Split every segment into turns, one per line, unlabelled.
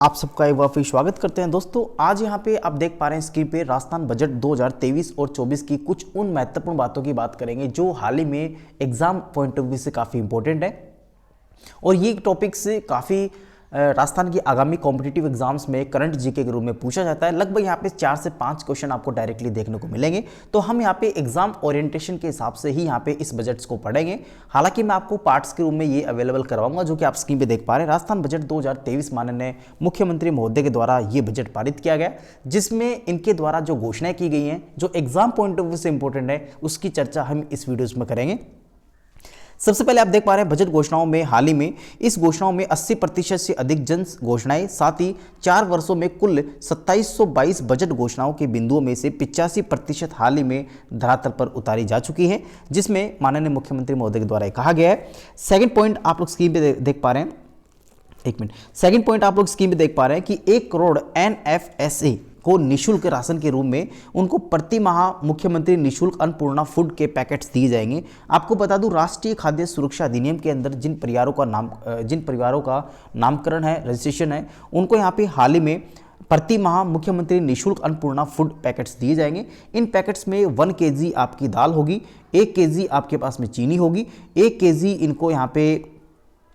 आप सबका एक बार फिर स्वागत करते हैं दोस्तों। आज यहाँ पे आप देख पा रहे हैं स्क्रीन पे राजस्थान बजट 2023 और 24 की कुछ उन महत्वपूर्ण बातों की बात करेंगे जो हाल ही में एग्जाम पॉइंट ऑफ व्यू से काफ़ी इंपॉर्टेंट है और ये टॉपिक से काफ़ी राजस्थान की आगामी कॉम्पिटिटिव एग्जाम्स में करंट जीके के रूप में पूछा जाता है। लगभग यहाँ पे 4 से 5 क्वेश्चन आपको डायरेक्टली देखने को मिलेंगे। तो हम यहाँ पे एग्जाम ओरिएंटेशन के हिसाब से ही यहाँ पे इस बजट्स को पढ़ेंगे। हालांकि मैं आपको पार्ट्स के रूप में ये अवेलेबल करवाऊंगा जो कि आप स्क्रीन पे देख पा रहे हैं। राजस्थान बजट 2023 माननीय मुख्यमंत्री महोदय के द्वारा ये बजट पारित किया गया, जिसमें इनके द्वारा जो घोषणाएं की गई हैं जो एग्जाम पॉइंट ऑफ व्यू से इंपॉर्टेंट है उसकी चर्चा हम इस वीडियोज में करेंगे। सबसे पहले आप देख पा रहे हैं बजट घोषणाओं में हाल ही में इस घोषणाओं में 80% से अधिक जन घोषणाएं, साथ ही 4 वर्षों में कुल 2722 बजट घोषणाओं के बिंदुओं में से 85% हाल ही में धरातल पर उतारी जा चुकी है, जिसमें माननीय मुख्यमंत्री महोदय के द्वारा कहा गया है। सेकंड पॉइंट आप लोग स्क्रीन पे देख पा रहे हैं, एक मिनट। सेकंड पॉइंट आप लोग स्क्रीन पे देख पा रहे हैं कि 1 करोड़ NFSA को निशुल्क राशन के रूप में उनको प्रति माह मुख्यमंत्री निशुल्क अन्नपूर्णा फूड के पैकेट्स दिए जाएंगे। आपको बता दूं, राष्ट्रीय खाद्य सुरक्षा अधिनियम के अंदर जिन परिवारों का नामकरण है, रजिस्ट्रेशन है, उनको यहाँ पे हाल ही में प्रति माह मुख्यमंत्री निशुल्क अन्नपूर्णा फूड पैकेट्स दिए जाएंगे। इन पैकेट्स में 1 kg आपकी दाल होगी, 1 kg आपके पास में चीनी होगी, 1 kg इनको यहाँ पे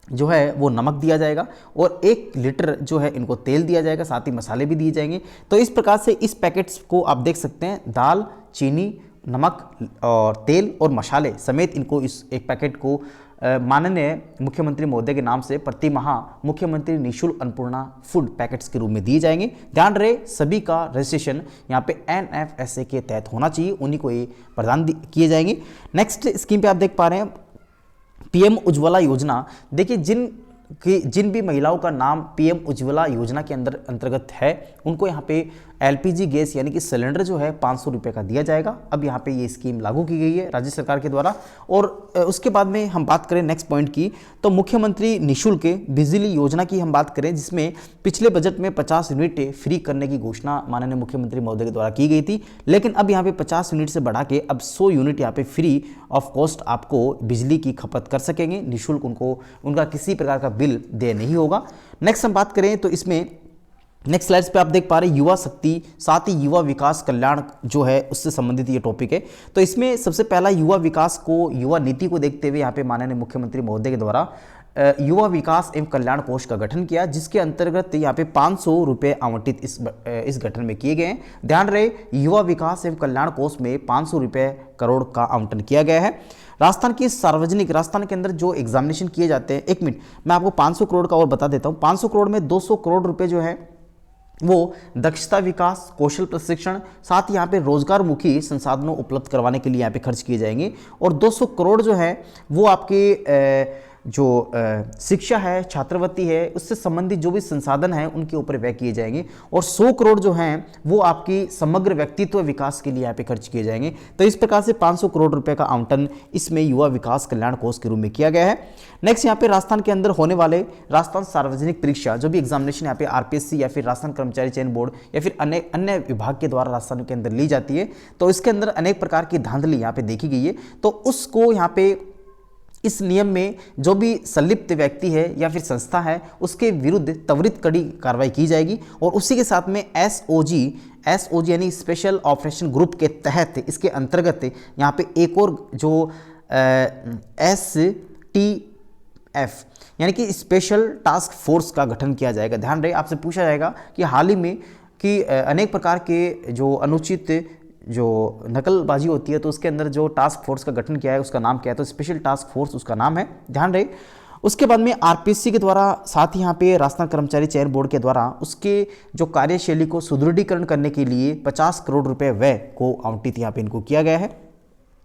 जो है वो नमक दिया जाएगा और 1 लीटर जो है इनको तेल दिया जाएगा, साथ ही मसाले भी दिए जाएंगे। तो इस प्रकार से इस पैकेट्स को आप देख सकते हैं, दाल, चीनी, नमक और तेल और मसाले समेत इनको इस एक पैकेट को माननीय मुख्यमंत्री महोदय के नाम से प्रति माह मुख्यमंत्री निशुल्क अन्नपूर्णा फूड पैकेट्स के रूप में दिए जाएंगे। ध्यान रहे सभी का रजिस्ट्रेशन यहाँ पे NFSA के तहत होना चाहिए, उन्हीं को ये प्रदान किए जाएंगे। नेक्स्ट स्कीम पे आप देख पा रहे हैं PM उज्ज्वला योजना। देखिए जिन भी महिलाओं का नाम PM उज्ज्वला योजना के अंतर्गत है उनको यहाँ पे LPG गैस यानी कि सिलेंडर जो है 500 रुपये का दिया जाएगा। अब यहाँ पे ये स्कीम लागू की गई है राज्य सरकार के द्वारा। और उसके बाद में हम बात करें नेक्स्ट पॉइंट की, तो मुख्यमंत्री निशुल्क बिजली योजना की हम बात करें, जिसमें पिछले बजट में 50 यूनिट फ्री करने की घोषणा माननीय मुख्यमंत्री महोदय के द्वारा की गई थी, लेकिन अब यहाँ पे 50 यूनिट से बढ़ा के अब 100 यूनिट यहाँ पे फ्री ऑफ कॉस्ट आपको बिजली की खपत कर सकेंगे निःशुल्क, उनका किसी प्रकार का बिल दे नहीं होगा। नेक्स्ट हम बात करें तो इसमें नेक्स्ट स्लाइड्स पे आप देख पा रहे हैं युवा शक्ति, साथ ही युवा विकास कल्याण जो है उससे संबंधित ये टॉपिक है। तो इसमें सबसे पहला युवा विकास को, युवा नीति को देखते हुए यहाँ पे माननीय मुख्यमंत्री महोदय के द्वारा युवा विकास एवं कल्याण कोष का गठन किया, जिसके अंतर्गत यहाँ पे 500 रुपये आवंटित इस गठन में किए गए हैं। ध्यान रहे युवा विकास एवं कल्याण कोष में 500 रुपये करोड़ का आवंटन किया गया है। राजस्थान के अंदर जो एग्जामिनेशन किए जाते हैं, एक मिनट मैं आपको 500 करोड़ का और बता देता हूँ। 500 करोड़ में 200 करोड़ रुपए जो है वो दक्षता विकास, कौशल प्रशिक्षण, साथ ही यहाँ पे रोजगारमुखी संसाधनों उपलब्ध करवाने के लिए यहाँ पे खर्च किए जाएंगे। और 200 करोड़ जो है वो आपके जो शिक्षा है, छात्रवृत्ति है, उससे संबंधित जो भी संसाधन है उनके ऊपर व्यय किए जाएंगे। और 100 करोड़ जो हैं वो आपकी समग्र व्यक्तित्व विकास के लिए यहाँ पे खर्च किए जाएंगे। तो इस प्रकार से 500 करोड़ रुपए का आवंटन इसमें युवा विकास कल्याण कोष के रूप में किया गया है। नेक्स्ट यहाँ पे राजस्थान के अंदर होने वाले राजस्थान सार्वजनिक परीक्षा, जो भी एग्जामिनेशन यहाँ पे RPSC या फिर राजस्थान कर्मचारी चयन बोर्ड या फिर अन्य विभाग के द्वारा राजस्थान के अंदर ली जाती है, तो इसके अंदर अनेक प्रकार की धांधली यहाँ पे देखी गई है। तो उसको यहाँ पे इस नियम में जो भी संलिप्त व्यक्ति है या फिर संस्था है उसके विरुद्ध त्वरित कड़ी कार्रवाई की जाएगी। और उसी के साथ में SOG यानी स्पेशल ऑपरेशन ग्रुप के तहत इसके अंतर्गत यहाँ पे एक और जो STF यानी कि स्पेशल टास्क फोर्स का गठन किया जाएगा। ध्यान रहे आपसे पूछा जाएगा कि हाल ही में कि अनेक प्रकार के जो अनुचित जो नकलबाजी होती है तो उसके अंदर जो टास्क फोर्स का गठन किया है उसका नाम क्या है, तो स्पेशल टास्क फोर्स उसका नाम है। ध्यान रहे उसके बाद में RPSC के द्वारा, साथ ही यहाँ पे राजस्थान कर्मचारी चयन बोर्ड के द्वारा उसके जो कार्यशैली को सुदृढ़ीकरण करने के लिए 50 करोड़ रुपए व्यय को आवंटित यहाँ पे इनको किया गया है।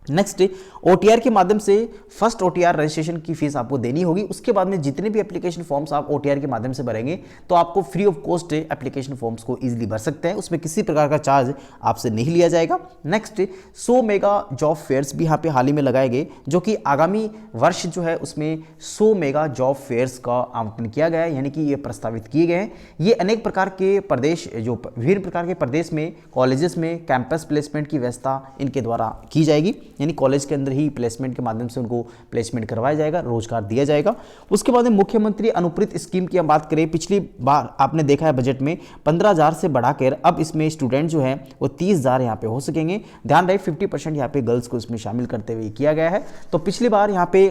नेक्स्ट OTR के माध्यम से फर्स्ट OTR रजिस्ट्रेशन की फीस आपको देनी होगी। उसके बाद में जितने भी एप्लीकेशन फॉर्म्स आप OTR के माध्यम से भरेंगे तो आपको free of cost application forms को इजीली भर सकते हैं, उसमें किसी प्रकार का चार्ज आपसे नहीं लिया जाएगा। नेक्स्ट 100 मेगा जॉब फेयर्स भी यहाँ पे हाल ही में लगाए गए, जो कि आगामी वर्ष जो है उसमें 100 मेगा जॉब फेयर्स का आवंटन किया गया है, यानी कि ये प्रस्तावित किए गए हैं। ये अनेक प्रकार के प्रदेश, जो विभिन्न प्रकार के प्रदेश में कॉलेजेस में कैंपस प्लेसमेंट की व्यवस्था इनके द्वारा की जाएगी। यानी कॉलेज के अंदर ही प्लेसमेंट के माध्यम से उनको प्लेसमेंट करवाया जाएगा, रोजगार दिया जाएगा। उसके बाद में मुख्यमंत्री अनुप्रीत स्कीम की हम बात करें, पिछली बार आपने देखा है बजट में 15,000 से बढ़ाकर अब इसमें स्टूडेंट जो है वो 30,000 यहाँ पे हो सकेंगे। ध्यान रहे 50% यहाँ पे गर्ल्स को इसमें शामिल करते हुए किया गया है। तो पिछली बार यहाँ पे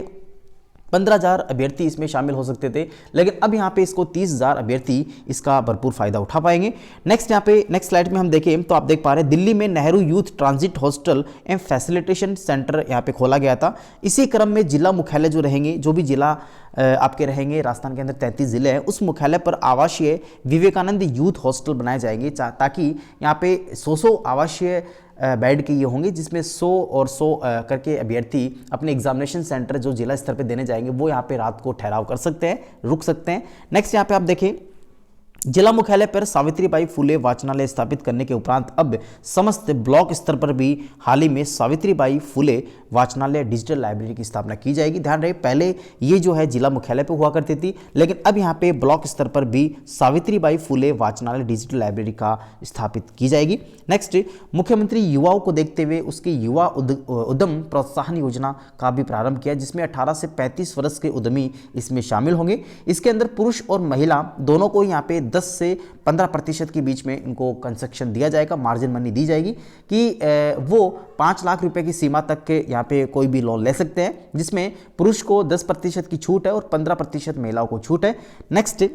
15,000 अभ्यर्थी इसमें शामिल हो सकते थे, लेकिन अब यहाँ पे इसको 30,000 अभ्यर्थी इसका भरपूर फायदा उठा पाएंगे। नेक्स्ट यहाँ पे नेक्स्ट स्लाइड में हम देखें तो आप देख पा रहे हैं दिल्ली में Nehru youth transit hostel and facilitation centre यहाँ पे खोला गया था। इसी क्रम में जिला मुख्यालय जो रहेंगे, जो भी जिला आपके रहेंगे, राजस्थान के अंदर 33 जिले हैं, उस मुख्यालय पर आवासीय विवेकानंद यूथ हॉस्टल बनाए जाएंगे ताकि यहाँ पे 100 आवासीय बेड के ये होंगे, जिसमें 100 और 100 करके अभ्यर्थी अपने एग्जामिनेशन सेंटर जो जिला स्तर पे देने जाएंगे वो यहाँ पे रात को ठहराव कर सकते हैं, रुक सकते हैं। नेक्स्ट यहाँ पे आप देखें जिला मुख्यालय पर सावित्रीबाई फुले वाचनालय स्थापित करने के उपरांत अब समस्त ब्लॉक स्तर पर भी हाल ही में सावित्रीबाई फुले वाचनालय डिजिटल लाइब्रेरी की स्थापना की जाएगी। ध्यान रहे पहले ये जो है जिला मुख्यालय पर हुआ करती थी, लेकिन अब यहाँ पे ब्लॉक स्तर पर भी सावित्रीबाई फुले वाचनालय डिजिटल लाइब्रेरी का स्थापित की जाएगी। नेक्स्ट मुख्यमंत्री युवाओं को देखते हुए उसके युवा उद्यम प्रोत्साहन योजना का भी प्रारंभ किया, जिसमें 18 से 35 वर्ष के उद्यमी इसमें शामिल होंगे। इसके अंदर पुरुष और महिला दोनों को यहाँ पे 10 से 15% के बीच में इनको कंसेक्शन दिया जाएगा, मार्जिन मनी दी जाएगी कि वो 5 लाख रुपए की सीमा तक के यहाँ पे कोई भी लोन ले सकते हैं, जिसमें पुरुष को 10% की छूट है और 15% महिलाओं को छूट है। नेक्स्ट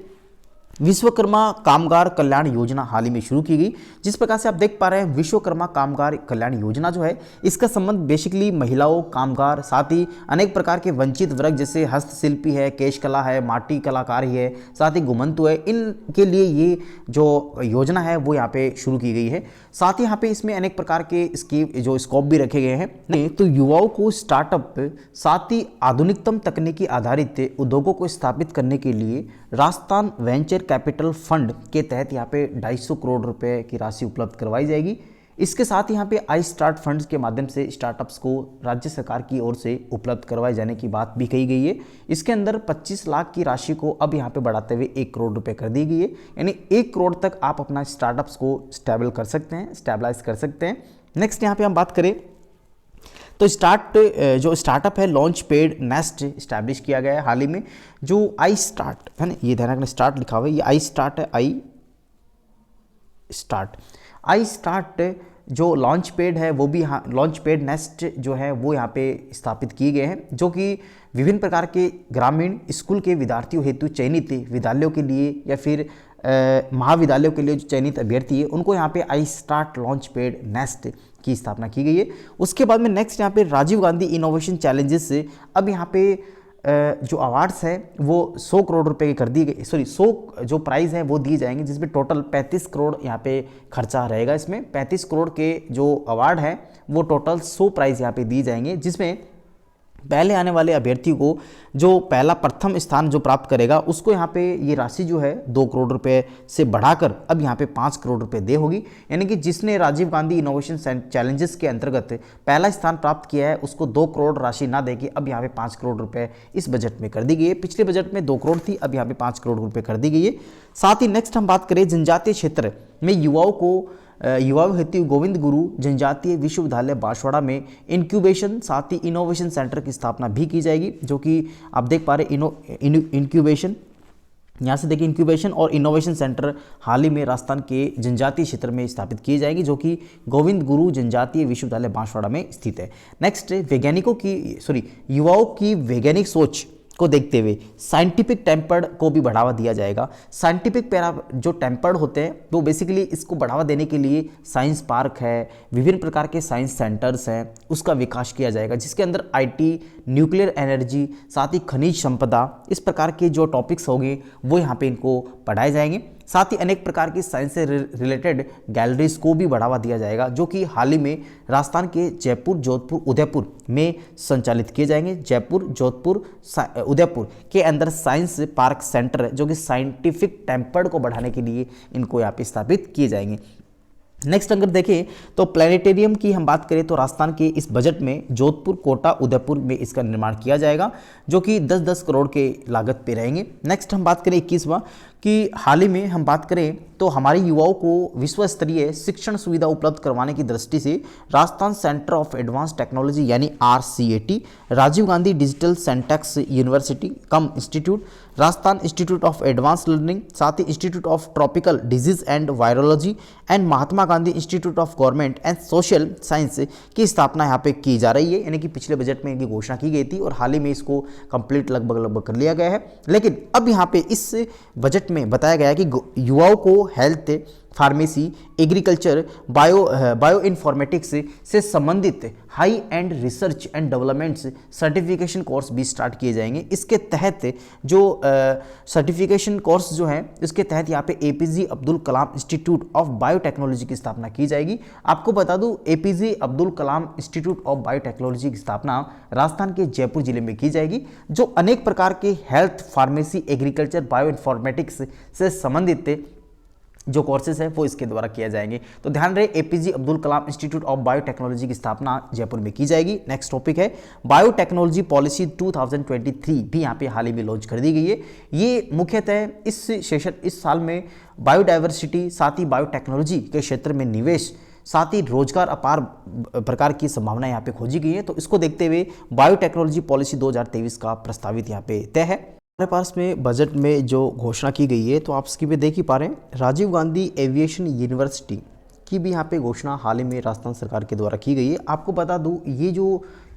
विश्वकर्मा कामगार कल्याण योजना हाल ही में शुरू की गई। जिस प्रकार से आप देख पा रहे हैं विश्वकर्मा कामगार कल्याण योजना जो है इसका संबंध बेसिकली महिलाओं, कामगार, साथ ही अनेक प्रकार के वंचित वर्ग जैसे हस्तशिल्पी है, केश कला है, माटी कलाकारी है, साथ ही घुमंतु है, इनके लिए ये जो योजना है वो यहाँ पे शुरू की गई है। साथ ही यहाँ पे इसमें अनेक प्रकार के स्कीम जो स्कोप भी रखे गए हैं। नहीं तो युवाओं को स्टार्टअप साथ ही आधुनिकतम तकनीकी आधारित उद्योगों को स्थापित करने के लिए राजस्थान वेंचर कैपिटल फंड के तहत यहाँ पे 250 करोड़ रुपए की राशि उपलब्ध करवाई जाएगी। इसके साथ यहाँ पे आई स्टार्ट फंड्स के माध्यम से स्टार्टअप्स को राज्य सरकार की ओर से उपलब्ध करवाए जाने की बात भी कही गई है। इसके अंदर 25 लाख की राशि को अब यहाँ पे बढ़ाते हुए 1 करोड़ रुपए कर दी गई है, यानी 1 करोड़ तक आप अपना स्टार्टअप्स को स्टेबल कर सकते हैं, स्टेबलाइज कर सकते हैं। नेक्स्ट यहाँ पे हम बात करें तो जो स्टार्टअप है लॉन्च पैड नेस्ट इस्टेब्लिश किया गया है हाल ही में। जो आई स्टार्ट है ना, ये ध्यान रखना स्टार्ट लिखा हुआ है, ये आई स्टार्ट है, आई स्टार्ट जो लॉन्च पैड है वो भी यहाँ लॉन्च पैड नेस्ट जो है वो यहाँ पे स्थापित किए गए हैं, जो कि विभिन्न प्रकार के ग्रामीण स्कूल के विद्यार्थियों हेतु चयनित विद्यालयों के लिए या फिर महाविद्यालयों के लिए जो चयनित अभ्यर्थी है उनको यहाँ पे I start launch pad nest की स्थापना की गई है। उसके बाद में नेक्स्ट यहाँ पे राजीव गांधी इनोवेशन चैलेंजेस से अब यहाँ पे जो अवार्ड्स हैं वो 100 करोड़ रुपए के कर दिए गए, 100 जो प्राइज़ हैं वो दिए जाएंगे, जिसमें टोटल 35 करोड़ यहाँ पे खर्चा रहेगा। इसमें 35 करोड़ के जो अवार्ड हैं वो टोटल 100 प्राइज़ यहाँ पे दिए जाएंगे, जिसमें पहले आने वाले अभ्यर्थी को जो पहला प्रथम स्थान जो प्राप्त करेगा उसको यहाँ पे ये राशि जो है 2 करोड़ रुपए से बढ़ाकर अब यहाँ पे 5 करोड़ रुपए दे होगी। यानी कि जिसने राजीव गांधी इनोवेशन चैलेंजेस के अंतर्गत पहला स्थान प्राप्त किया है उसको 2 करोड़ राशि ना देके अब यहाँ पे 5 करोड़ रुपए इस बजट में कर दी गई है। पिछले बजट में 2 करोड़ थी, अब यहाँ पे 5 करोड़ रुपए कर दी गई है। साथ ही नेक्स्ट हम बात करें जनजातीय क्षेत्र में युवाओं हेतु गोविंद गुरु जनजातीय विश्वविद्यालय बांसवाड़ा में इंक्यूबेशन साथ ही इनोवेशन सेंटर की स्थापना भी की जाएगी, जो कि आप देख पा रहे इंक्यूबेशन, यहाँ से देखिए इंक्यूबेशन और इनोवेशन सेंटर हाल ही में राजस्थान के जनजातीय क्षेत्र में स्थापित किए जाएंगे, जो कि गोविंद गुरु जनजातीय विश्वविद्यालय बांसवाड़ा में स्थित है। नेक्स्ट युवाओं की वैज्ञानिक सोच को देखते हुए साइंटिफिक टेम्पर्ड को भी बढ़ावा दिया जाएगा। साइंटिफिक जो टेम्पर्ड होते हैं वो बेसिकली इसको बढ़ावा देने के लिए साइंस पार्क है, विभिन्न प्रकार के साइंस सेंटर्स हैं, उसका विकास किया जाएगा, जिसके अंदर आईटी, न्यूक्लियर एनर्जी, साथ ही खनिज संपदा, इस प्रकार के जो टॉपिक्स होंगे वो यहाँ पे इनको पढ़ाए जाएंगे। साथ ही अनेक प्रकार की साइंस से रिलेटेड गैलरीज को भी बढ़ावा दिया जाएगा, जो कि हाल ही में राजस्थान के जयपुर, जोधपुर, उदयपुर में संचालित किए जाएंगे। जयपुर, जोधपुर, उदयपुर के अंदर साइंस पार्क सेंटर है, जो कि साइंटिफिक टेम्पर्ड को बढ़ाने के लिए इनको यहाँ पे स्थापित किए जाएंगे। नेक्स्ट अगर देखें तो प्लैनेटेरियम की हम बात करें तो राजस्थान के इस बजट में जोधपुर, कोटा, उदयपुर में इसका निर्माण किया जाएगा, जो कि 10-10 करोड़ के लागत पे रहेंगे। नेक्स्ट हम बात करें 21वां कि हाल ही में हम बात करें तो हमारे युवाओं को विश्व स्तरीय शिक्षण सुविधा उपलब्ध करवाने की दृष्टि से Rajasthan centre of advance technology यानी RCAT, राजीव गांधी डिजिटल सेंटेक्स university cum institute, Rajasthan institute of advance learning, साथ ही institute of tropical disease and virology and Mahatma Gandhi institute of government and social science की स्थापना यहाँ पे की जा रही है। यानी कि पिछले बजट में इनकी घोषणा की गई थी और हाल ही में इसको कंप्लीट लगभग कर लिया गया है। लेकिन अब यहाँ पे इस बजट में बताया गया है कि युवाओं को health, pharmacy, agriculture, bio informatics से संबंधित high and research and developments certification course भी स्टार्ट किए जाएंगे। इसके तहत जो सर्टिफिकेशन कोर्स जो है इसके तहत यहाँ पे APJ Abdul Kalam institute of biotechnology की स्थापना की जाएगी। आपको बता दूं APJ Abdul Kalam institute of biotechnology की स्थापना राजस्थान के जयपुर जिले में की जाएगी, जो अनेक प्रकार के health, pharmacy, agriculture, bio informatics से संबंधित जो कोर्सेज है वो इसके द्वारा किया जाएंगे। तो ध्यान रहे APJ Abdul Kalam institute of biotechnology की स्थापना जयपुर में की जाएगी। नेक्स्ट टॉपिक है बायोटेक्नोलॉजी पॉलिसी 2023 भी यहाँ पे हाल ही में लॉन्च कर दी गई है। ये मुख्यतः इस साल में बायोडाइवर्सिटी, साथ ही बायोटेक्नोलॉजी के क्षेत्र में निवेश, साथ ही रोजगार अपार प्रकार की संभावना यहाँ पे खोजी गई है। तो इसको देखते हुए बायोटेक्नोलॉजी पॉलिसी 2023 का प्रस्तावित यहाँ पे तय है। हमारे पास में बजट में जो घोषणा की गई है तो आप इसकी भी देख ही पा रहे हैं, राजीव गांधी एविएशन यूनिवर्सिटी की भी यहाँ पे घोषणा हाल ही में राजस्थान सरकार के द्वारा की गई है। आपको बता दूँ ये जो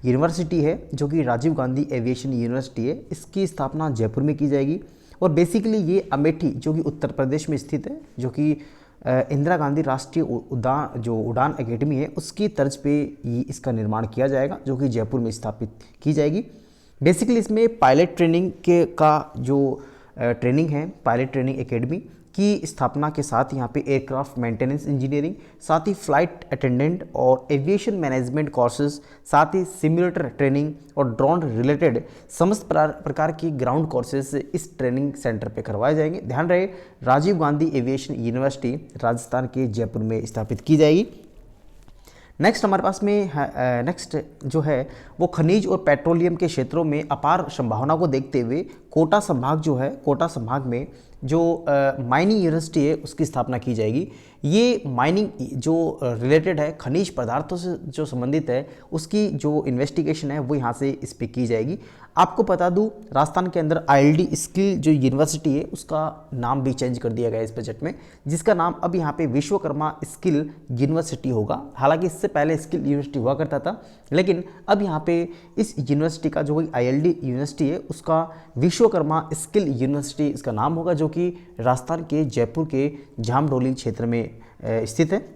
यूनिवर्सिटी है जो कि राजीव गांधी एविएशन यूनिवर्सिटी है, इसकी स्थापना जयपुर में की जाएगी और बेसिकली ये अमेठी जो कि उत्तर प्रदेश में स्थित है, जो कि इंदिरा गांधी राष्ट्रीय उड़ान एकेडमी है उसकी तर्ज पे इसका निर्माण किया जाएगा, जो कि जयपुर में स्थापित की जाएगी। बेसिकली इसमें पायलट ट्रेनिंग का जो ट्रेनिंग है, पायलट ट्रेनिंग एकेडमी की स्थापना के साथ यहाँ पे एयरक्राफ्ट मेंटेनेंस इंजीनियरिंग, साथ ही फ्लाइट अटेंडेंट और एविएशन मैनेजमेंट कोर्सेज, साथ ही सिम्युलेटर ट्रेनिंग और ड्रोन रिलेटेड समस्त प्रकार की ग्राउंड कोर्सेज इस ट्रेनिंग सेंटर पे करवाए जाएंगे। ध्यान रहे राजीव गांधी एविएशन यूनिवर्सिटी राजस्थान के जयपुर में स्थापित की जाएगी। नेक्स्ट हमारे पास में नेक्स्ट जो है वो खनिज और पेट्रोलियम के क्षेत्रों में अपार संभावना को देखते हुए कोटा संभाग जो है, कोटा संभाग में जो माइनिंग यूनिवर्सिटी है उसकी स्थापना की जाएगी। ये माइनिंग जो रिलेटेड है, खनिज पदार्थों से जो संबंधित है, उसकी जो इन्वेस्टिगेशन है वो यहाँ से इस पर की जाएगी। आपको बता दूँ राजस्थान के अंदर ILD स्किल जो यूनिवर्सिटी है उसका नाम भी चेंज कर दिया गया इस बजट में, जिसका नाम अब यहाँ पे विश्वकर्मा स्किल यूनिवर्सिटी होगा। हालांकि इससे पहले स्किल यूनिवर्सिटी हुआ करता था, लेकिन अब यहाँ पे इस यूनिवर्सिटी का जो ILD यूनिवर्सिटी है उसका विश्वकर्मा स्किल यूनिवर्सिटी इसका नाम होगा, जो कि राजस्थान के जयपुर के झामडोली क्षेत्र में स्थित है।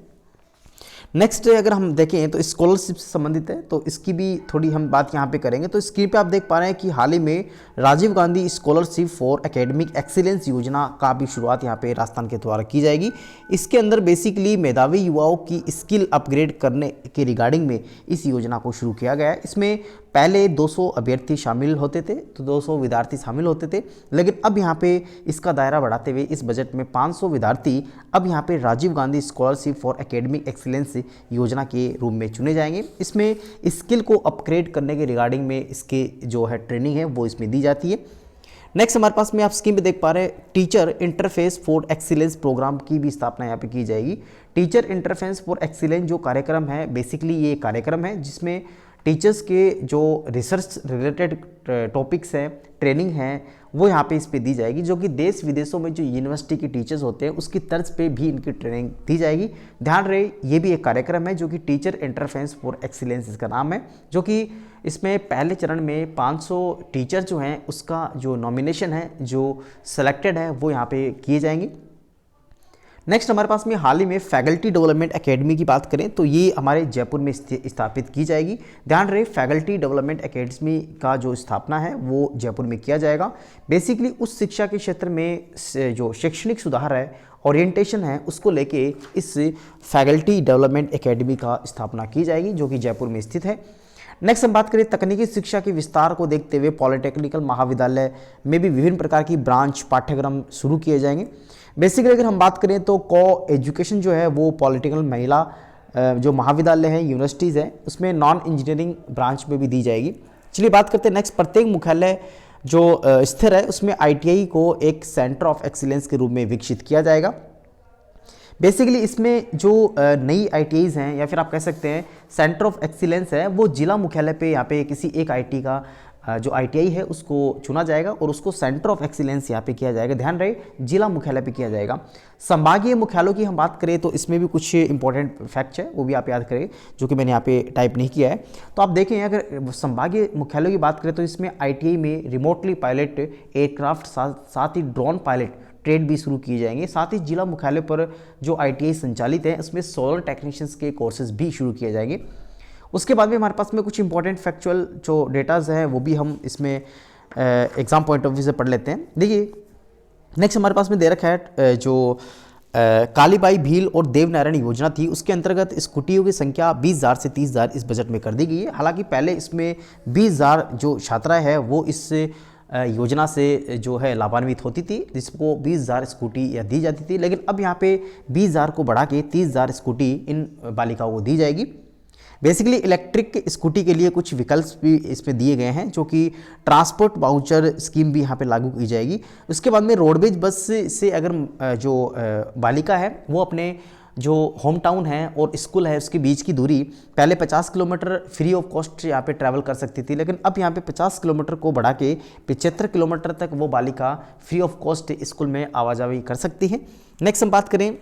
नेक्स्ट अगर हम देखें तो स्कॉलरशिप से संबंधित है, तो इसकी भी थोड़ी हम बात यहाँ पे करेंगे। तो स्क्रीन पे आप देख पा रहे हैं कि हाल ही में Rajiv Gandhi scholarship for academic excellence योजना का भी शुरुआत यहाँ पे राजस्थान के द्वारा की जाएगी। इसके अंदर बेसिकली मेधावी युवाओं की स्किल अपग्रेड करने के रिगार्डिंग में इस योजना को शुरू किया गया है। इसमें पहले 200 अभ्यर्थी शामिल होते थे, तो 200 विद्यार्थी शामिल होते थे, लेकिन अब यहाँ पे इसका दायरा बढ़ाते हुए इस बजट में 500 विद्यार्थी अब यहाँ पे Rajiv Gandhi scholarship for academic excellence योजना के रूप में चुने जाएंगे। इसमें स्किल को अपग्रेड करने के रिगार्डिंग में इसके जो है ट्रेनिंग है वो इसमें दी जाती है। नेक्स्ट हमारे पास में आप स्कीम पे देख पा रहे हैं teacher interface for excellence programme की भी स्थापना यहाँ पे की जाएगी। टीचर इंटरफेस फॉर एक्सीलेंस जो कार्यक्रम है, बेसिकली ये कार्यक्रम है जिसमें टीचर्स के जो रिसर्च रिलेटेड टॉपिक्स हैं, ट्रेनिंग है, वो यहाँ पे इस पे दी जाएगी, जो कि देश विदेशों में जो यूनिवर्सिटी के टीचर्स होते हैं उसकी तर्ज पे भी इनकी ट्रेनिंग दी जाएगी। ध्यान रहे ये भी एक कार्यक्रम है जो कि टीचर इंटरफेस फॉर एक्सीलेंस इसका नाम है, जो कि इसमें पहले चरण में 500 टीचर जो हैं उसका जो नॉमिनेशन है, जो सेलेक्टेड है, वो यहाँ पे किए जाएंगे। नेक्स्ट हमारे पास में हाल ही में फैकल्टी डेवलपमेंट एकेडमी की बात करें तो ये हमारे जयपुर में स्थापित की जाएगी। ध्यान रहे फैकल्टी डेवलपमेंट एकेडमी का जो स्थापना है वो जयपुर में किया जाएगा। बेसिकली उस शिक्षा के क्षेत्र में जो शैक्षणिक सुधार है, ओरिएंटेशन है, उसको लेके इस फैकल्टी डेवलपमेंट एकेडमी का स्थापना की जाएगी, जो कि जयपुर में स्थित है। नेक्स्ट हम बात करें तकनीकी शिक्षा के विस्तार को देखते हुए पॉलिटेक्निकल महाविद्यालय में भी विभिन्न प्रकार की ब्रांच पाठ्यक्रम शुरू किए जाएंगे। बेसिकली अगर हम बात करें तो को एजुकेशन जो है वो पॉलिटेक्निकल महिला जो महाविद्यालय है, यूनिवर्सिटीज़ है, उसमें नॉन इंजीनियरिंग ब्रांच में भी दी जाएगी। चलिए बात करते हैं नेक्स्ट, प्रत्येक मुख्यालय जो स्थिर है उसमें ITI को एक सेंटर ऑफ एक्सीलेंस के रूप में विकसित किया जाएगा। बेसिकली इसमें जो नई आईटीआईज हैं या फिर आप कह सकते हैं सेंटर ऑफ एक्सीलेंस है, वो जिला मुख्यालय पे यहाँ पे किसी एक आईटी का जो आईटीआई है उसको चुना जाएगा और उसको सेंटर ऑफ एक्सीलेंस यहाँ पे किया जाएगा। ध्यान रहे जिला मुख्यालय पे किया जाएगा। संभागीय मुख्यालयों की हम बात करें तो इसमें भी कुछ इंपॉर्टेंट फैक्ट्स है, वो भी आप याद करें, जो कि मैंने यहाँ पे टाइप नहीं किया है। तो आप देखें अगर संभागीय मुख्यालयों की बात करें तो इसमें आईटीआई में रिमोटली पायलट एयरक्राफ्ट, साथ ही ड्रोन पायलट ट्रेड भी शुरू किए जाएंगे। साथ ही जिला मुख्यालय पर जो आईटीआई संचालित है उसमें सोलर टेक्नीशियंस के कोर्सेज भी शुरू किए जाएंगे। उसके बाद भी हमारे पास में कुछ इंपॉर्टेंट फैक्चुअल जो डेटाज हैं वो भी हम इसमें एग्जाम पॉइंट ऑफ व्यू से पढ़ लेते हैं। देखिए नेक्स्ट हमारे पास में दे रखा है जो कालीबाई भील और देवनारायण योजना थी, उसके अंतर्गत स्कूटियों की संख्या 20,000 से 30,000 इस बजट में कर दी गई है। हालांकि पहले इसमें 20,000 जो छात्राएं हैं वो इस योजना से जो है लाभान्वित होती थी, जिसको 20,000 स्कूटी या दी जाती थी, लेकिन अब यहाँ पे 20,000 को बढ़ा के 30,000 स्कूटी इन बालिकाओं को दी जाएगी। बेसिकली इलेक्ट्रिक स्कूटी के लिए कुछ विकल्प भी इसमें दिए गए हैं, जो कि ट्रांसपोर्ट वाउचर स्कीम भी यहाँ पे लागू की जाएगी। उसके बाद में रोडवेज बस से अगर जो बालिका है वो अपने जो होम टाउन है और स्कूल है उसके बीच की दूरी पहले 50 किलोमीटर फ्री ऑफ कॉस्ट यहाँ पे ट्रैवल कर सकती थी, लेकिन अब यहाँ पे 50 किलोमीटर को बढ़ा के 75 किलोमीटर तक वो बालिका फ्री ऑफ कॉस्ट स्कूल में आवाजाही कर सकती है। नेक्स्ट हम बात करें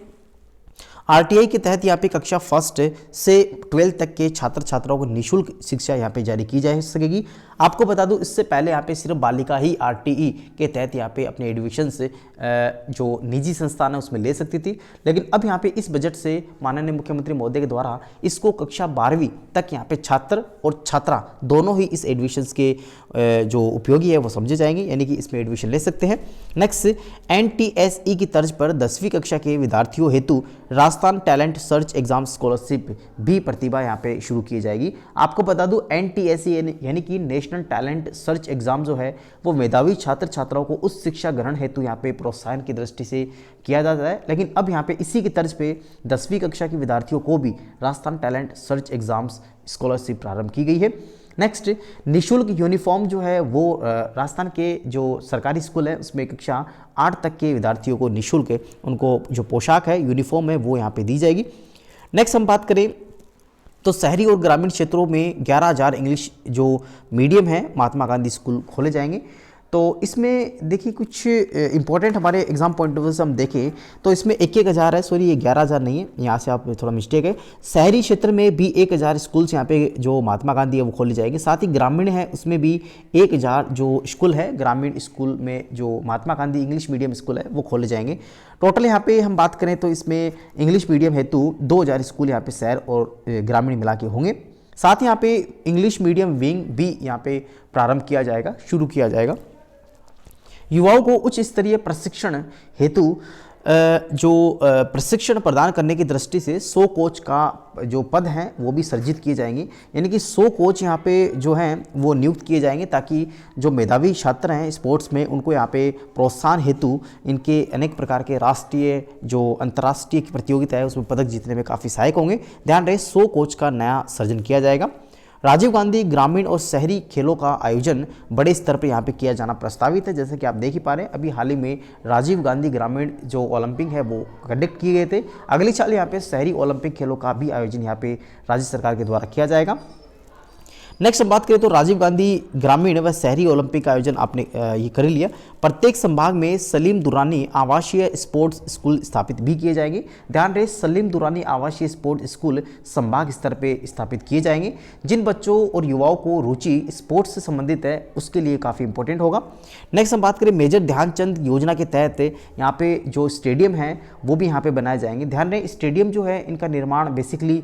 आरटीआई के तहत यहाँ पे कक्षा 1 से 12 तक के छात्र छात्राओं को निःशुल्क शिक्षा यहाँ पे जारी की जा सकेगी। आपको बता दूं इससे पहले यहाँ पे सिर्फ बालिका ही आरटीई के तहत यहाँ पे अपने एडमिशन से जो निजी संस्थान है उसमें ले सकती थी, लेकिन अब यहाँ पे इस बजट से माननीय मुख्यमंत्री महोदय के द्वारा इसको कक्षा 12वीं तक यहाँ पे छात्र और छात्रा दोनों ही इस एडमिशन के जो उपयोगी है वो समझे जाएंगे, यानी कि इसमें एडमिशन ले सकते हैं। नेक्स्ट एनटीएसई की तर्ज पर 10वीं कक्षा के विद्यार्थियों हेतु Rajasthan talent search exam scholarship भी प्रतिभा यहाँ पे शुरू की जाएगी। आपको बता दूं एनटीएसई यानी कि नेशनल टैलेंट सर्च एग्जाम जो है वो मेधावी छात्र छात्राओं को उच्च शिक्षा ग्रहण हेतु यहाँ पे प्रोत्साहन की दृष्टि से किया जाता है, लेकिन अब यहाँ पे इसी की तर्ज पे 10वीं कक्षा के विद्यार्थियों को भी Rajasthan talent search exams scholarship प्रारंभ की गई है। नेक्स्ट निःशुल्क यूनिफॉर्म जो है वो राजस्थान के जो सरकारी स्कूल है उसमें कक्षा 8 तक के विद्यार्थियों को निःशुल्क उनको जो पोशाक है यूनिफॉर्म है वो यहाँ पे दी जाएगी। नेक्स्ट हम बात करें तो शहरी और ग्रामीण क्षेत्रों में 11,000 इंग्लिश जो मीडियम है महात्मा गांधी स्कूल खोले जाएंगे। तो इसमें देखिए कुछ इंपॉर्टेंट हमारे एग्जाम पॉइंट ऑफ व्यू से हम देखें तो इसमें 1,000 है, सॉरी ये 11,000 नहीं है, यहाँ से आप थोड़ा मिस्टेक है। शहरी क्षेत्र में भी 1,000 स्कूल्स यहाँ पे जो महात्मा गांधी है वो खोले जाएंगे। साथ ही ग्रामीण है उसमें भी 1,000 जो स्कूल है ग्रामीण स्कूल में जो Mahatma Gandhi English medium school है वो खोले जाएंगे। टोटल यहाँ पे हम बात करें तो इसमें इंग्लिश मीडियम हेतु 2,000 स्कूल यहाँ पे शहर और ग्रामीण मिला के होंगे। साथ ही यहाँ पे इंग्लिश मीडियम विंग भी यहाँ पे प्रारंभ किया जाएगा, शुरू किया जाएगा। युवाओं को उच्च स्तरीय प्रशिक्षण हेतु जो प्रशिक्षण प्रदान करने की दृष्टि से 100 कोच का जो पद हैं वो भी सृजित किए जाएंगे, यानी कि 100 कोच यहाँ पे जो हैं वो नियुक्त किए जाएंगे ताकि जो मेधावी छात्र हैं स्पोर्ट्स में उनको यहाँ पे प्रोत्साहन हेतु इनके अनेक प्रकार के राष्ट्रीय जो अंतर्राष्ट्रीय प्रतियोगिता है उसमें पदक जीतने में काफ़ी सहायक होंगे। ध्यान रहे 100 कोच का नया सृजन किया जाएगा। राजीव गांधी ग्रामीण और शहरी खेलों का आयोजन बड़े स्तर पर यहाँ पे किया जाना प्रस्तावित है। जैसे कि आप देख ही पा रहे हैं अभी हाल ही में राजीव गांधी ग्रामीण जो ओलंपिक है वो कंडक्ट किए गए थे। अगले साल यहाँ पे शहरी ओलंपिक खेलों का भी आयोजन यहाँ पे राज्य सरकार के द्वारा किया जाएगा। नेक्स्ट हम बात करें तो राजीव गांधी ग्रामीण व शहरी ओलंपिक का आयोजन आपने ये कर लिया। प्रत्येक संभाग में सलीम दुरानी आवासीय स्पोर्ट्स स्कूल स्थापित भी किए जाएंगे। ध्यान रहे सलीम दुरानी आवासीय स्पोर्ट्स स्कूल संभाग स्तर पे स्थापित किए जाएंगे। जिन बच्चों और युवाओं को रुचि स्पोर्ट्स से संबंधित है उसके लिए काफ़ी इंपॉर्टेंट होगा। नेक्स्ट हम बात करें मेजर ध्यानचंद योजना के तहत यहाँ पे जो स्टेडियम है वो भी यहाँ पे बनाए जाएंगे। ध्यान रहे स्टेडियम जो है इनका निर्माण बेसिकली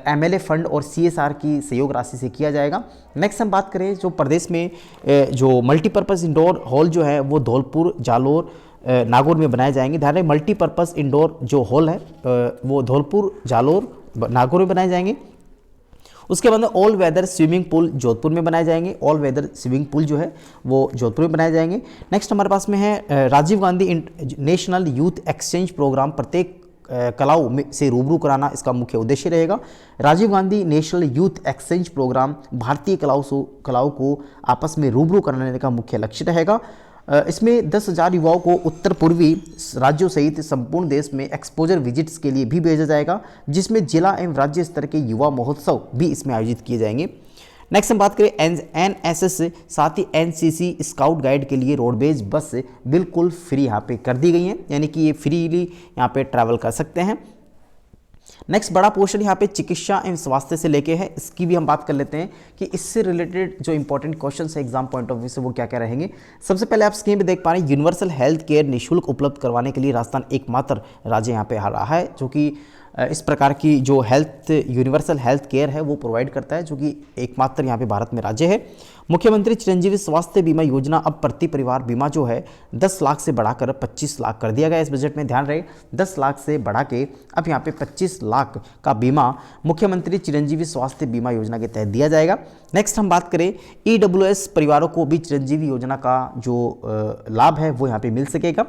MLA फंड और CSR की सहयोग राशि से किया जाएगा। नेक्स्ट हम बात करें जो प्रदेश में जो मल्टीपर्पज़ इंडोर हॉल जो है वो धौलपुर, जालोर, नागौर में बनाए जाएंगे। ध्यान रहे मल्टीपर्पज़ इंडोर जो हॉल है वो धौलपुर, जालोर, नागौर में बनाए जाएंगे। उसके बाद में all weather swimming pool Jodhpur में बनाए जाएंगे। ऑल वेदर स्विमिंग पूल जो है वो जोधपुर में बनाए जाएंगे। नेक्स्ट हमारे पास में है Rajiv Gandhi national youth exchange programme प्रत्येक कलाओं में से रूबरू कराना इसका मुख्य उद्देश्य रहेगा। Rajiv Gandhi national youth exchange programme भारतीय कलाओं को आपस में रूबरू कराने का मुख्य लक्ष्य रहेगा। इसमें 10,000 युवाओं को उत्तर पूर्वी राज्यों सहित संपूर्ण देश में एक्सपोजर विजिट्स के लिए भी भेजा जाएगा, जिसमें जिला एवं राज्य स्तर के युवा महोत्सव भी इसमें आयोजित किए जाएंगे। नेक्स्ट हम बात करें एनएसएस साथ ही एनसीसी स्काउट गाइड के लिए रोडवेज बस बिल्कुल फ्री यहाँ पे कर दी गई हैं, यानी कि ये फ्रीली यहाँ पे ट्रैवल कर सकते हैं। नेक्स्ट बड़ा पोर्शन यहाँ पे चिकित्सा एवं स्वास्थ्य से लेके है, इसकी भी हम बात कर लेते हैं कि इससे रिलेटेड जो इंपॉर्टेंट क्वेश्चन है एग्जाम पॉइंट ऑफ व्यू से वो क्या क्या रहेंगे। सबसे पहले आप स्क्रीन पे देख पा रहे हैं यूनिवर्सल हेल्थ केयर निःशुल्क उपलब्ध करवाने के लिए राजस्थान एकमात्र राज्य यहाँ पे आ रहा है जो कि इस प्रकार की जो यूनिवर्सल हेल्थ केयर है वो प्रोवाइड करता है, जो कि एकमात्र यहाँ पे भारत में राज्य है। मुख्यमंत्री चिरंजीवी स्वास्थ्य बीमा योजना अब प्रति परिवार बीमा जो है 10 लाख से बढ़ाकर 25 लाख कर दिया गया इस बजट में। ध्यान रहे 10 लाख से बढ़ा के अब यहाँ पे 25 लाख का बीमा मुख्यमंत्री चिरंजीवी स्वास्थ्य बीमा योजना के तहत दिया जाएगा। नेक्स्ट हम बात करें EWS परिवारों को भी चिरंजीवी योजना का जो लाभ है वो यहाँ पे मिल सकेगा।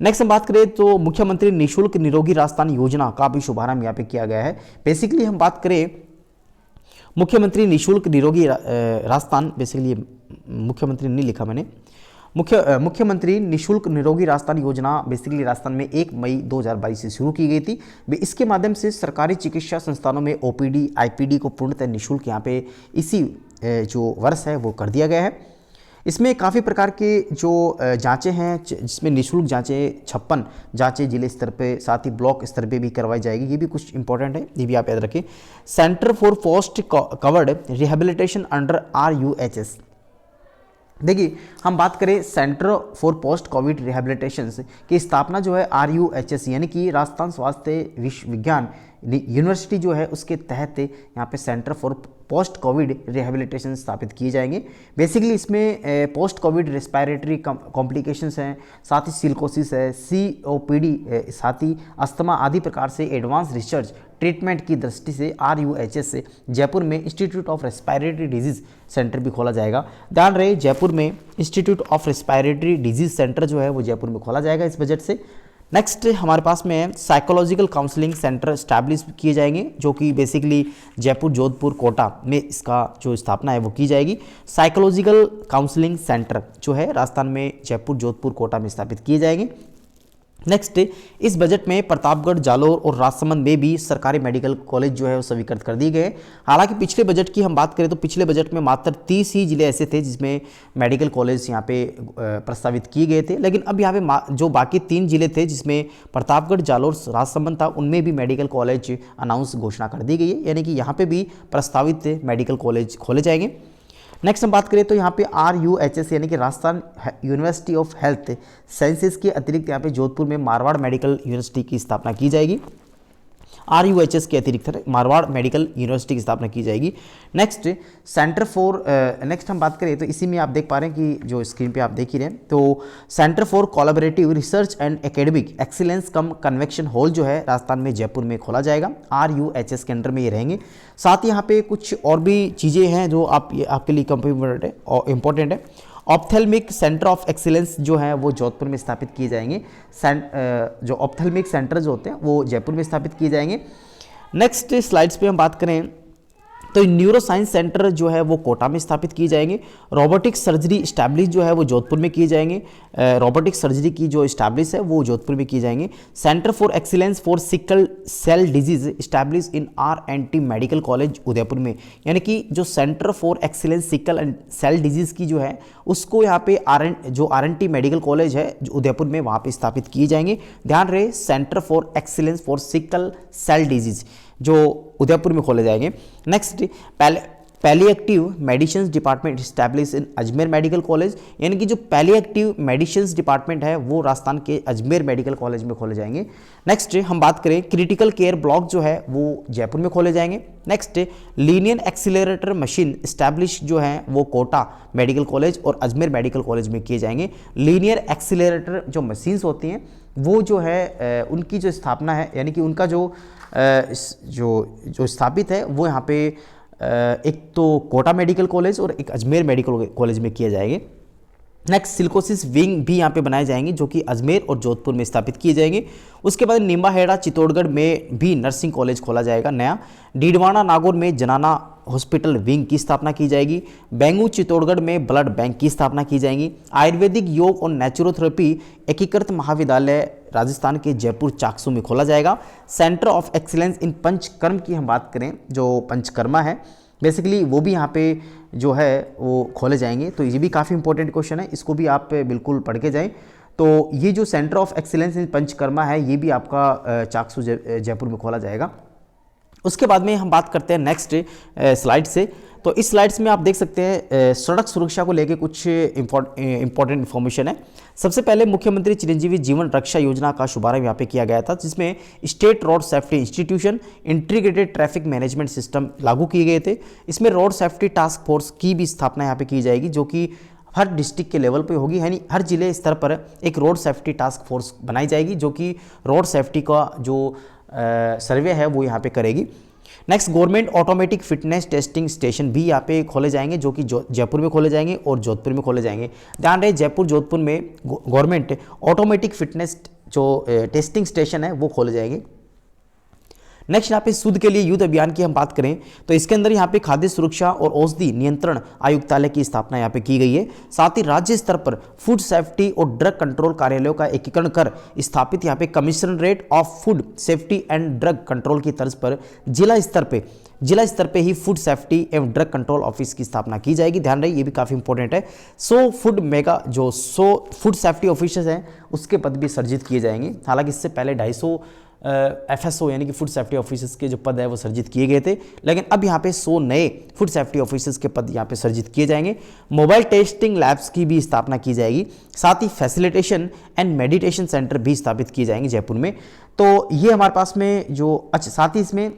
नेक्स्ट हम बात करें तो मुख्यमंत्री निःशुल्क निरोगी राजस्थान योजना का भी शुभारंभ यहाँ पे किया गया है। बेसिकली हम बात करें मुख्यमंत्री निःशुल्क निरोगी राजस्थान, बेसिकली मुख्यमंत्री नहीं लिखा मैंने, मुख्यमंत्री निःशुल्क निरोगी राजस्थान योजना बेसिकली राजस्थान में 1 मई 2022 से शुरू की गई थी। इसके माध्यम से सरकारी चिकित्सा संस्थानों में OPD IPD को पूर्णतः निःशुल्क यहाँ पे इसी जो वर्ष है वो कर दिया गया है। इसमें काफ़ी प्रकार के जो जांचें हैं, जिसमें निःशुल्क जांचें 56 जांचें जिले स्तर पे साथ ही ब्लॉक स्तर पे भी करवाई जाएगी, ये भी कुछ इंपॉर्टेंट है, ये भी आप याद रखें। Centre for post covered rehabilitation under RUHS, देखिए हम बात करें centre for post Covid rehabilitation की स्थापना जो है RUHS यानी कि राजस्थान स्वास्थ्य विज्ञान यूनिवर्सिटी जो है उसके तहत यहाँ पे centre for post Covid rehabilitation स्थापित किए जाएंगे। बेसिकली इसमें पोस्ट कोविड रेस्पिरेटरी कॉम्प्लिकेशंस हैं, साथ ही सिलिकोसिस है, COPD, साथ ही अस्थमा आदि प्रकार से एडवांस रिसर्च ट्रीटमेंट की दृष्टि से RUHS से जयपुर में institute of respiratory disease centre भी खोला जाएगा। ध्यान रहे जयपुर में institute of respiratory disease centre जो है वो जयपुर में खोला जाएगा इस बजट से। नेक्स्ट हमारे पास में साइकोलॉजिकल काउंसलिंग सेंटर स्टैब्लिश किए जाएंगे, जो कि बेसिकली जयपुर, जोधपुर, कोटा में इसका जो स्थापना है वो की जाएगी। साइकोलॉजिकल काउंसलिंग सेंटर जो है राजस्थान में जयपुर, जोधपुर, कोटा में स्थापित किए जाएंगे। नेक्स्ट इस बजट में प्रतापगढ़, जालोर और राजसमंद में भी सरकारी मेडिकल कॉलेज जो है वो स्वीकृत कर दिए गए। हालांकि पिछले बजट की हम बात करें तो पिछले बजट में मात्र 30 ही जिले ऐसे थे जिसमें मेडिकल कॉलेज यहाँ पे प्रस्तावित किए गए थे, लेकिन अब यहाँ पे जो बाकी 3 जिले थे जिसमें प्रतापगढ़, जालोर, राजसमंद था, उनमें भी मेडिकल कॉलेज अनाउंस घोषणा कर दी गई है, यानी कि यहाँ पर भी प्रस्तावित मेडिकल कॉलेज खोले जाएंगे। नेक्स्ट हम बात करें तो यहाँ पे RUHS यानी कि Rajasthan university of health sciences के अतिरिक्त यहाँ पे जोधपुर में मारवाड़ मेडिकल यूनिवर्सिटी की स्थापना की जाएगी। RUHS के अतिरिक्त मारवाड़ मेडिकल यूनिवर्सिटी की स्थापना की जाएगी। नेक्स्ट सेंटर फॉर नेक्स्ट हम बात करें तो इसी में आप देख पा रहे हैं कि जो स्क्रीन पे आप देख ही रहे हैं, तो centre for collaborative research and academic excellence come convection hall जो है राजस्थान में जयपुर में खोला जाएगा। RUHS के अंडर में ये रहेंगे। साथ ही यहाँ पे कुछ और भी चीज़ें हैं जो आपके लिए इम्पोर्टेंट है। ऑप्थेल्मिक सेंटर ऑफ एक्सीलेंस जो है वो जोधपुर में स्थापित किए जाएंगे। जो ऑप्थेल्मिक सेंटर जो होते हैं वो जयपुर में स्थापित किए जाएंगे। नेक्स्ट स्लाइड्स पे हम बात करें तो न्यूरो साइंस सेंटर जो है वो कोटा में स्थापित किए जाएंगे। रोबोटिक सर्जरी स्टैब्लिश जो है वो जोधपुर में किए जाएंगे। रोबोटिक सर्जरी की जो स्टैब्लिश है वो जोधपुर में किए जाएंगे। Centre for excellence for sickle cell disease establish in RNT medical college Udaipur में, यानी कि जो centre for excellence sickle and cell disease की जो है उसको यहाँ पे RNT मेडिकल कॉलेज है जो उदयपुर में वहाँ पे स्थापित किए जाएंगे। ध्यान रहे centre for excellence for sickle cell disease जो उदयपुर में खोले जाएंगे। Next palliative medicine department establish in Ajmer medical college, यानी कि जो पैलिएटिव मेडिसिन डिपार्टमेंट है वो राजस्थान के अजमेर मेडिकल कॉलेज में खोले जाएंगे। नेक्स्ट हम बात करें क्रिटिकल केयर ब्लॉक जो है वो जयपुर में खोले जाएंगे। Next linear accelerator machine establish जो है वो कोटा मेडिकल कॉलेज और अजमेर मेडिकल कॉलेज में किए जाएंगे। लीनियर एक्सीलरेटर जो मशीन्स होती हैं वो जो है उनकी जो स्थापना है, यानी कि उनका जो स्थापित है वो यहाँ पे एक तो कोटा मेडिकल कॉलेज और एक अजमेर मेडिकल कॉलेज में किए जाएंगे। नेक्स्ट सिलिकोसिस विंग भी यहाँ पे बनाए जाएंगे जो कि अजमेर और जोधपुर में स्थापित किए जाएंगे। उसके बाद निम्बाहेड़ा चित्तौड़गढ़ में भी नर्सिंग कॉलेज खोला जाएगा नया। डीडवाना नागौर में जनाना हॉस्पिटल विंग की स्थापना की जाएगी। बेंगू चित्तौड़गढ़ में ब्लड बैंक की स्थापना की जाएगी। आयुर्वेदिक योग और नेचुरोथेरेपी एकीकृत महाविद्यालय राजस्थान के जयपुर चाकसू में खोला जाएगा। Centre of excellence in panchakarma की हम बात करें, जो पंचकर्मा है बेसिकली वो भी यहाँ पे जो है वो खोले जाएंगे। तो ये भी काफ़ी इंपॉर्टेंट क्वेश्चन है, इसको भी आप बिल्कुल पढ़ के जाएं। तो ये जो centre of excellence in panchakarma है ये भी आपका चाकसू जयपुर में खोला जाएगा। उसके बाद में हम बात करते हैं नेक्स्ट स्लाइड से। तो इस स्लाइड्स में आप देख सकते हैं सड़क सुरक्षा को लेकर कुछ इंपॉर्टेंट इन्फॉर्मेशन है। सबसे पहले मुख्यमंत्री चिरंजीवी जीवन रक्षा योजना का शुभारंभ यहाँ पे किया गया था, जिसमें state road safety institution integrated traffic management system लागू किए गए थे। इसमें रोड सेफ्टी टास्क फोर्स की भी स्थापना यहाँ पे की जाएगी, जो कि हर डिस्ट्रिक्ट के लेवल पे होगी, यानी हर जिले स्तर पर एक रोड सेफ्टी टास्क फोर्स बनाई जाएगी जो कि रोड सेफ्टी का जो सर्वे है वो यहाँ पे करेगी। Next government automatic fitness testing station भी यहाँ पे खोले जाएंगे, जो कि जयपुर में खोले जाएंगे और जोधपुर में खोले जाएंगे। ध्यान रहे जयपुर जोधपुर में गवर्नमेंट ऑटोमेटिक फिटनेस जो टेस्टिंग स्टेशन है वो खोले जाएंगे। नेक्स्ट यहाँ पे शुद्ध के लिए युद्ध अभियान की हम बात करें तो इसके अंदर यहाँ पे खाद्य सुरक्षा और औषधि नियंत्रण आयुक्तालय की स्थापना यहाँ पे की गई है। साथ ही राज्य स्तर पर फूड सेफ्टी और ड्रग कंट्रोल कार्यालयों का एकीकरण कर स्थापित यहाँ पे commissionerate of food safety and drug control की तर्ज पर जिला स्तर पे ही फूड सेफ्टी एवं ड्रग कंट्रोल ऑफिस की स्थापना की जाएगी। ध्यान रहे ये भी काफ़ी इंपॉर्टेंट है। 100 फूड सेफ्टी ऑफिसर्स हैं उसके पद भी सर्जित किए जाएंगे। हालांकि इससे पहले 250 FSO यानी कि फूड सेफ्टी ऑफिसर्स के जो पद है वो सर्जित किए गए थे, लेकिन अब यहाँ पे 100 नए फूड सेफ्टी ऑफिसर्स के पद यहाँ पे सर्जित किए जाएंगे। मोबाइल टेस्टिंग लैब्स की भी स्थापना की जाएगी। साथ ही फैसिलिटेशन एंड मेडिटेशन सेंटर भी स्थापित किए जाएंगे जयपुर में। तो ये हमारे पास में जो साथ ही इसमें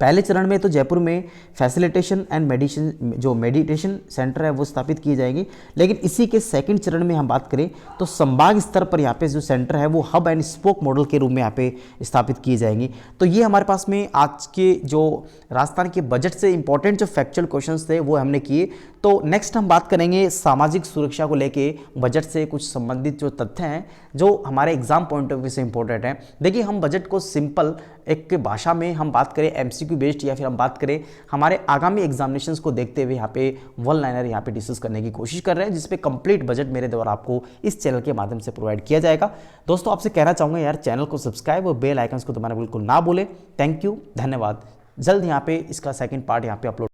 पहले चरण में तो जयपुर में फैसिलिटेशन एंड मेडिटेशन सेंटर है वो स्थापित किए जाएंगे, लेकिन इसी के सेकंड चरण में हम बात करें तो संभाग स्तर पर यहाँ पे जो सेंटर है वो हब एंड स्पोक मॉडल के रूप में यहाँ पे स्थापित किए जाएंगे। तो ये हमारे पास में आज के जो राजस्थान के बजट से इंपॉर्टेंट जो फैक्चुअल क्वेश्चंस थे वो हमने किए। तो नेक्स्ट हम बात करेंगे सामाजिक सुरक्षा को लेके बजट से कुछ संबंधित जो तथ्य हैं जो हमारे एग्जाम पॉइंट ऑफ व्यू से इंपॉर्टेंट है। देखिए हम बजट को सिंपल एक भाषा में हम बात करें MCQ बेस्ड या फिर हम बात करें हमारे आगामी एग्जामिनेशंस को देखते हुए यहाँ पे वन लाइनर यहाँ पे डिस्कस करने की कोशिश कर रहे हैं, जिसपे कंप्लीट बजट मेरे द्वारा आपको इस चैनल के माध्यम से प्रोवाइड किया जाएगा। दोस्तों आपसे कहना चाहूँगा यार चैनल को सब्सक्राइब और बेल आइकन्स को दबाना बिल्कुल ना भूलें। थैंक यू, धन्यवाद। जल्द यहाँ पे इसका सेकेंड पार्ट यहाँ पे अपलोड